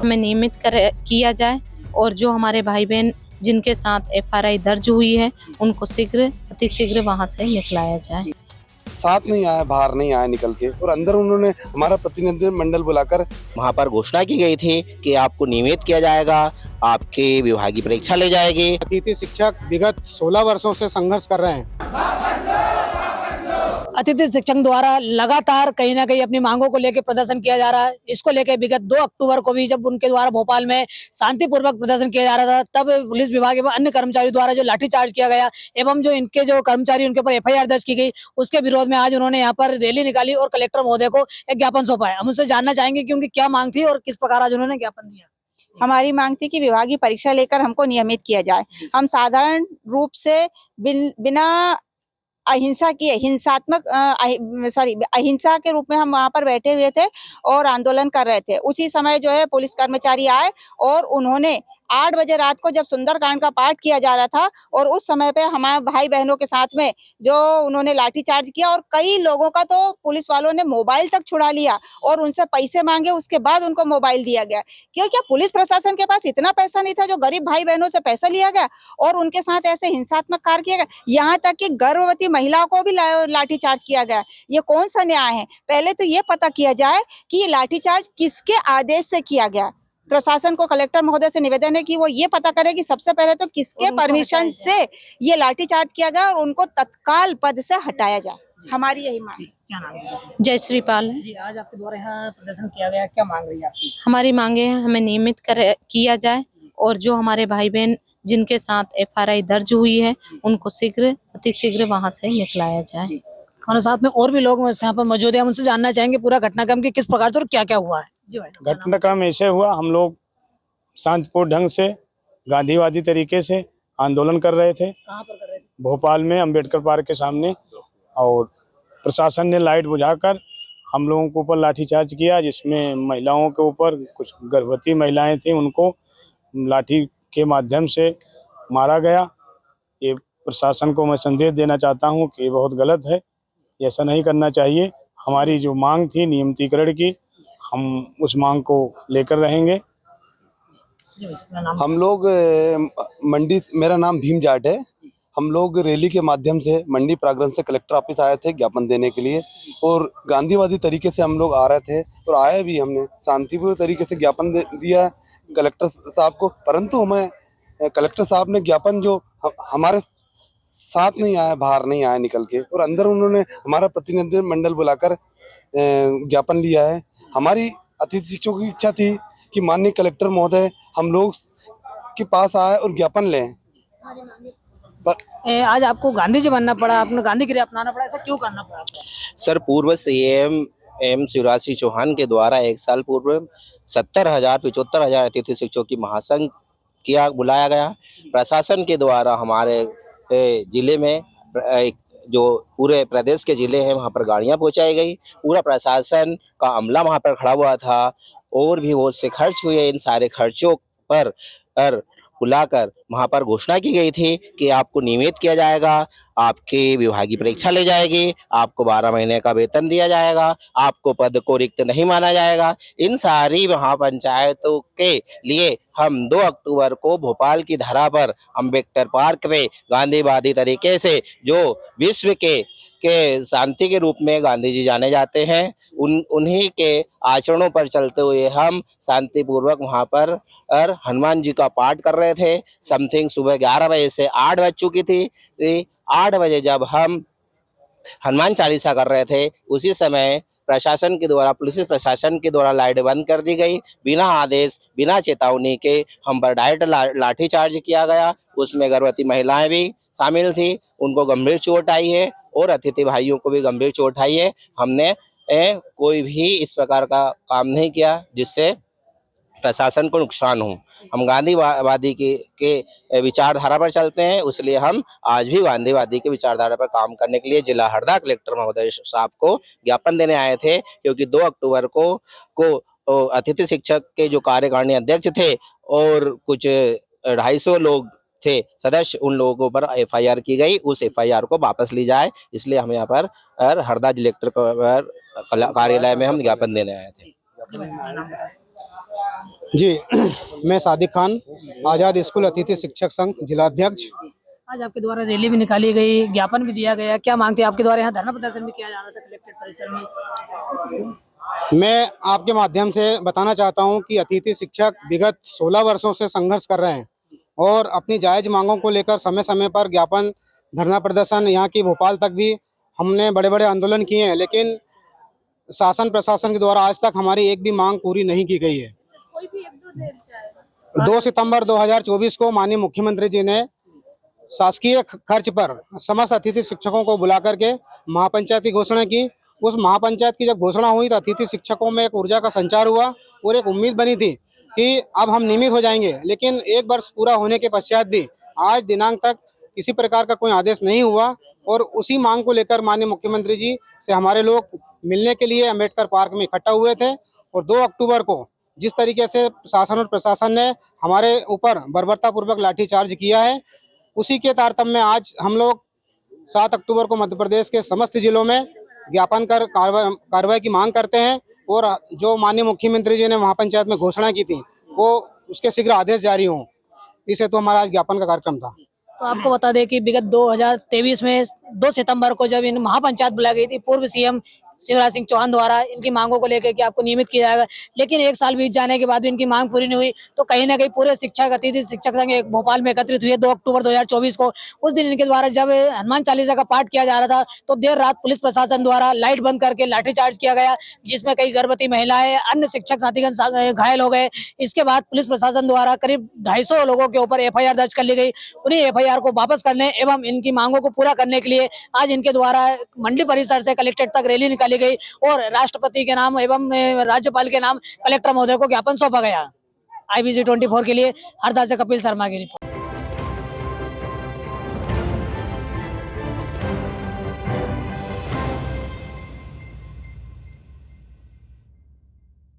हमें नियमित किया जाए और जो हमारे भाई बहन जिनके साथ एफआईआर दर्ज हुई है उनको अतिशीघ्र वहां से निकलाया जाए। साथ नहीं आया, बाहर नहीं आया निकल के, और अंदर उन्होंने हमारा प्रतिनिधि मंडल बुलाकर वहाँ पर घोषणा की गई थी कि आपको नियमित किया जाएगा, आपकी विभागीय परीक्षा ले जाएगी। अतिथि शिक्षक विगत 16 वर्षों से संघर्ष कर रहे हैं। अतिथि शिक्षक द्वारा लगातार कहीं ना कहीं अपनी मांगों को लेकर प्रदर्शन किया जा रहा है। इसको लेकर विगत 2 अक्टूबर को भी जब उनके द्वारा भोपाल में शांतिपूर्वक प्रदर्शन किया जा रहा था, तब पुलिस विभाग एवं अन्य कर्मचारियों द्वारा जो लाठीचार्ज किया गया एवं जो इनके जो कर्मचारी उनके ऊपर एफआईआर दर्ज की गई, उसके विरोध में आज उन्होंने यहाँ पर रैली निकाली और कलेक्टर महोदय को एक ज्ञापन सौंपा है। हम उससे जानना चाहेंगे कि उनकी क्या मांग थी और किस प्रकार आज उन्होंने ज्ञापन दिया। हमारी मांग थी कि विभागीय परीक्षा लेकर हमको नियमित किया जाए। हम साधारण रूप से बिना अहिंसा की अहिंसा के रूप में हम वहां पर बैठे हुए थे और आंदोलन कर रहे थे। उसी समय जो है पुलिस कर्मचारी आए और उन्होंने 8 बजे रात को जब सुंदरकांड का पाठ किया जा रहा था और उस समय पे हमारे भाई बहनों के साथ में जो उन्होंने लाठीचार्ज किया और कई लोगों का तो पुलिस वालों ने मोबाइल तक छुड़ा लिया और उनसे पैसे मांगे, उसके बाद उनको मोबाइल दिया गया। क्या पुलिस प्रशासन के पास इतना पैसा नहीं था जो गरीब भाई बहनों से पैसा लिया गया और उनके साथ ऐसे हिंसात्मक कार्य किया गया? यहाँ तक कि गर्भवती महिलाओं को भी लाठीचार्ज किया गया। ये कौन सा न्याय है? पहले तो ये पता किया जाए कि ये लाठीचार्ज किसके आदेश से किया गया। प्रशासन को कलेक्टर महोदय से निवेदन है कि वो ये पता करे कि सबसे पहले तो किसके परमिशन से ये लाठीचार्ज किया गया और उनको तत्काल पद से हटाया जाए। हमारी यही मांग। क्या नाम है? जयश्री पाल है। जी, आज आपके द्वारा यहाँ प्रदर्शन किया गया, क्या मांग रही है आपकी? हमारी मांगे हैं हमें नियमित किया जाए और जो हमारे भाई बहन जिनके साथ एफआईआर दर्ज हुई है उनको अतिशीघ्र वहां से निकलाया जाए। हमारे साथ में और भी लोग यहाँ पर मौजूद है, हम उनसे जानना चाहेंगे पूरा घटनाक्रम की किस प्रकार से और क्या क्या हुआ है। जी भाई। घटनाक्रम ऐसे हुआ, हम लोग शांतिपूर्ण ढंग से गांधीवादी तरीके से आंदोलन कर रहे थे। कहाँ पर कर रहे थे? भोपाल में अंबेडकर पार्क के सामने, और प्रशासन ने लाइट बुझाकर हम लोगों के ऊपर लाठीचार्ज किया, जिसमें महिलाओं के ऊपर, कुछ गर्भवती महिलाएं थी, उनको लाठी के माध्यम से मारा गया। ये प्रशासन को मैं संदेश देना चाहता हूं कि ये बहुत गलत है, ऐसा नहीं करना चाहिए। हमारी जो मांग थी नियमितीकरण की, हम उस मांग को लेकर रहेंगे। हम लोग मंडी, मेरा नाम भीम जाट है। हम लोग रैली के माध्यम से मंडी प्रांगण से कलेक्टर ऑफिस आए थे ज्ञापन देने के लिए, और गांधीवादी तरीके से हम लोग आ रहे थे और आए भी, हमने शांतिपूर्ण तरीके से ज्ञापन दिया कलेक्टर साहब को। परंतु हमें कलेक्टर साहब ने ज्ञापन जो हमारे साथ नहीं आया, बाहर नहीं आया निकल के, और अंदर उन्होंने हमारा प्रतिनिधि मंडल बुलाकर ज्ञापन लिया है। हमारी अतिथि शिक्षकों की इच्छा थी कि माननीय कलेक्टर महोदय हम लोग के पास आए और ज्ञापन लें। आज आपको गांधी जी बनना पड़ा, आपने गांधीगिरी अपनाना पड़ा, ऐसा क्यों करना पड़ा? सर, पूर्व सीएम एम शिवराज सिंह चौहान के द्वारा 1 साल पूर्व 75,000 अतिथि शिक्षकों की महासंघ बुलाया गया। प्रशासन के द्वारा हमारे जिले में, जो पूरे प्रदेश के जिले हैं वहाँ पर गाड़ियाँ पहुँचाई गई, पूरा प्रशासन का अमला वहाँ पर खड़ा हुआ था और भी बहुत से खर्च हुए। इन सारे खर्चों पर बुलाकर वहाँ पर घोषणा की गई थी कि आपको नियमित किया जाएगा, आपकी विभागीय परीक्षा ले जाएगी, आपको 12 महीने का वेतन दिया जाएगा, आपको पद को रिक्त नहीं माना जाएगा। इन सारी महापंचायतों के लिए हम 2 अक्टूबर को भोपाल की धरा पर अंबेडकर पार्क में गांधीवादी तरीके से, जो विश्व के शांति के रूप में गांधी जी जाने जाते हैं, उन्हीं के आचरणों पर चलते हुए हम शांतिपूर्वक वहां पर हनुमान जी का पाठ कर रहे थे। समथिंग सुबह 11 बजे से 8 बज चुकी थी। 8 बजे जब हम हनुमान चालीसा कर रहे थे, उसी समय प्रशासन के द्वारा, पुलिस प्रशासन के द्वारा लाइट बंद कर दी गई। बिना आदेश, बिना चेतावनी के हम पर डायरेक्ट लाठीचार्ज किया गया। उसमें गर्भवती महिलाएं भी शामिल थी, उनको गंभीर चोट आई है और अतिथि भाइयों को भी गंभीर चोट आई है। हमने कोई भी इस प्रकार का काम नहीं किया जिससे प्रशासन को नुकसान हो। हम गांधीवादी के विचारधारा पर चलते हैं, इसलिए हम आज भी गांधीवादी के विचारधारा पर काम करने के लिए जिला हरदा कलेक्टर महोदय साहब को ज्ञापन देने आए थे, क्योंकि 2 अक्टूबर को अतिथि शिक्षक के जो कार्यकारिणी अध्यक्ष थे और कुछ 250 लोग थे सदस्य, उन लोगों पर एफआईआर की गई। उस एफआईआर को वापस ली जाए, इसलिए हम यहाँ पर हरदा कलेक्टर कार्यालय में हम ज्ञापन देने आए थे। जी मैं सादिक खान, आज़ाद स्कूल अतिथि शिक्षक संघ जिलाध्यक्ष। आज आपके द्वारा रैली भी निकाली गई, ज्ञापन भी दिया गया, क्या मांगते हैं आपके द्वारा? यहाँ धरना प्रदर्शन भी किया जा रहा था कलेक्ट्रेट परिसर में। मैं आपके माध्यम से बताना चाहता हूं कि अतिथि शिक्षक विगत 16 वर्षों से संघर्ष कर रहे हैं और अपनी जायज मांगों को लेकर समय समय पर ज्ञापन, धरना प्रदर्शन, यहाँ की भोपाल तक भी हमने बड़े बड़े आंदोलन किए हैं, लेकिन शासन प्रशासन के द्वारा आज तक हमारी एक भी मांग पूरी नहीं की गई है। 2 सितंबर 2024 को माननीय मुख्यमंत्री जी ने शासकीय खर्च पर समस्त अतिथि शिक्षकों को बुला करके महापंचायत की घोषणा की। उस महापंचायत की जब घोषणा हुई तो अतिथि शिक्षकों में एक ऊर्जा का संचार हुआ और एक उम्मीद बनी थी कि अब हम नियमित हो जाएंगे, लेकिन 1 वर्ष पूरा होने के पश्चात भी आज दिनांक तक किसी प्रकार का कोई आदेश नहीं हुआ। और उसी मांग को लेकर माननीय मुख्यमंत्री जी से हमारे लोग मिलने के लिए अम्बेडकर पार्क में इकट्ठा हुए थे। और 2 अक्टूबर को जिस तरीके से शासन और प्रशासन ने हमारे ऊपर बर्बरतापूर्वक लाठीचार्ज किया है, उसी के तारतम्य में आज हम लोग 7 अक्टूबर को मध्य प्रदेश के समस्त जिलों में ज्ञापन कर कार्रवाई की मांग करते हैं। और जो माननीय मुख्यमंत्री जी ने महापंचायत में घोषणा की थी वो उसके शीघ्र आदेश जारी हों, इसे तो हमारा आज ज्ञापन का कार्यक्रम था। तो आपको बता दें कि विगत 2023 में 2 सितंबर को जब इन महापंचायत बुलाई गई थी पूर्व सीएम शिवराज सिंह चौहान द्वारा इनकी मांगों को लेकर कि आपको नियमित किया जाएगा, लेकिन 1 साल बीत जाने के बाद भी इनकी मांग पूरी नहीं हुई। तो कहीं ना कहीं पूरे शिक्षक अतिथि शिक्षक संघ भोपाल में एकत्रित हुए 2 अक्टूबर 2024 को। उस दिन इनके द्वारा जब हनुमान चालीसा का पाठ किया जा रहा था तो देर रात पुलिस प्रशासन द्वारा लाइट बंद करके लाठीचार्ज किया गया, जिसमें कई गर्भवती महिलाएं, अन्य शिक्षक साथीगण घायल हो गए। इसके बाद पुलिस प्रशासन द्वारा करीब 250 लोगों के ऊपर FIR दर्ज कर ली गई। उन्हीं FIR को वापस करने एवं इनकी मांगों को पूरा करने के लिए आज इनके द्वारा मंडी परिसर से कलेक्ट्रेट तक रैली निकाली गई और राष्ट्रपति के नाम एवं राज्यपाल के नाम कलेक्टर महोदय को ज्ञापन सौंपा गया। IBC 24 के लिए हरदा से कपिल शर्मा की रिपोर्ट।